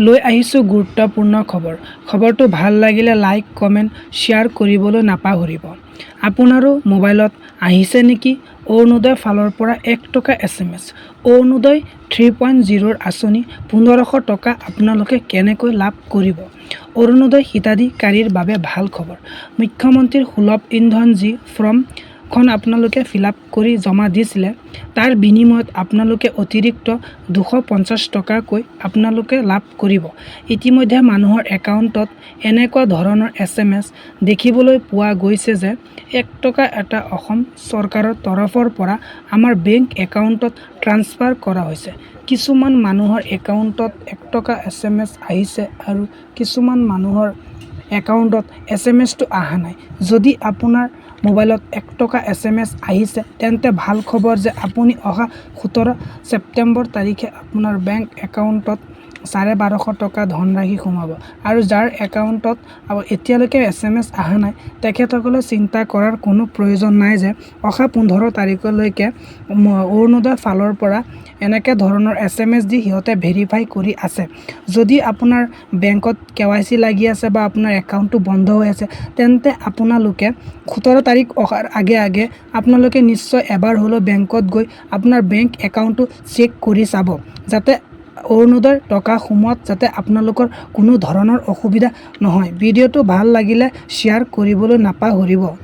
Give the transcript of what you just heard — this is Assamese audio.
লৈ আহিছোঁ গুৰুত্বপূৰ্ণ খবৰ। খবৰটো ভাল লাগিলে লাইক, কমেণ্ট, শ্বেয়াৰ কৰিবলৈ নাপাহৰিব। আপোনাৰো মোবাইলত আহিছে নেকি অৰুণোদয় ফালৰ পৰা 1 টকা SMS? অৰুণোদয় 3.0 আঁচনি 1500 টকা আপোনালোকে কেনেকৈ লাভ কৰিব? অৰুণোদয় হিতাধিকাৰীৰ বাবে ভাল খবৰ। মুখ্যমন্ত্ৰীৰ সুলভ ইন্ধন যি ফৰ্মখন আপোনালোকে ফিলআপ কৰি জমা দিছিলে, তাৰ বিনিময়ত আপোনালোকে অতিৰিক্ত 250 টকাকৈ আপোনালোকে লাভ কৰিব। ইতিমধ্যে মানুহৰ একাউণ্টত এনেকুৱা ধৰণৰ SMS দেখিবলৈ পোৱা গৈছে যে 1 টকা এটা অসম চৰকাৰৰ তৰফৰ পৰা আমাৰ বেংক একাউণ্টত ট্ৰান্সফাৰ কৰা হৈছে। কিছুমান মানুহৰ একাউণ্টত 1 টকা SMS আহিছে আৰু কিছুমান মানুহৰ একাউণ্টত SMSটো অহা নাই। যদি আপোনাৰ মোবাইলত 1 টকা SMS আহিছে, তেন্তে ভাল খবৰ যে আপুনি অহা 17 ছেপ্টেম্বৰ তাৰিখে আপোনাৰ বেংক একাউণ্টত 1250 টকা ধনৰাশি সোমাব। আৰু যাৰ একাউণ্টত এতিয়ালৈকে SMS অহা নাই, তেখেতসকলে চিন্তা কৰাৰ কোনো প্ৰয়োজন নাই যে অহা 15 তাৰিখলৈকে অৰুণোদয় ফালৰ পৰা এনেকৈ ধৰণৰ SMS দি সিহঁতে ভেৰিফাই কৰি আছে। যদি আপোনাৰ বেংকত KYC লাগি আছে বা আপোনাৰ একাউণ্টটো বন্ধ হৈ আছে, তেন্তে আপোনালোকে 17 তাৰিখ অহাৰ আগে আগে আপোনালোকে নিশ্চয় এবাৰ হ'লেও বেংকত গৈ আপোনাৰ বেংক একাউণ্টটো চেক কৰি চাব, যাতে অৰুণোদয়ৰ টকা সোমোৱাত যাতে আপোনালোকৰ কোনো ধৰণৰ অসুবিধা নহয়। ভিডিঅ'টো ভাল লাগিলে শ্বেয়াৰ কৰিবলৈ নাপাহৰিব।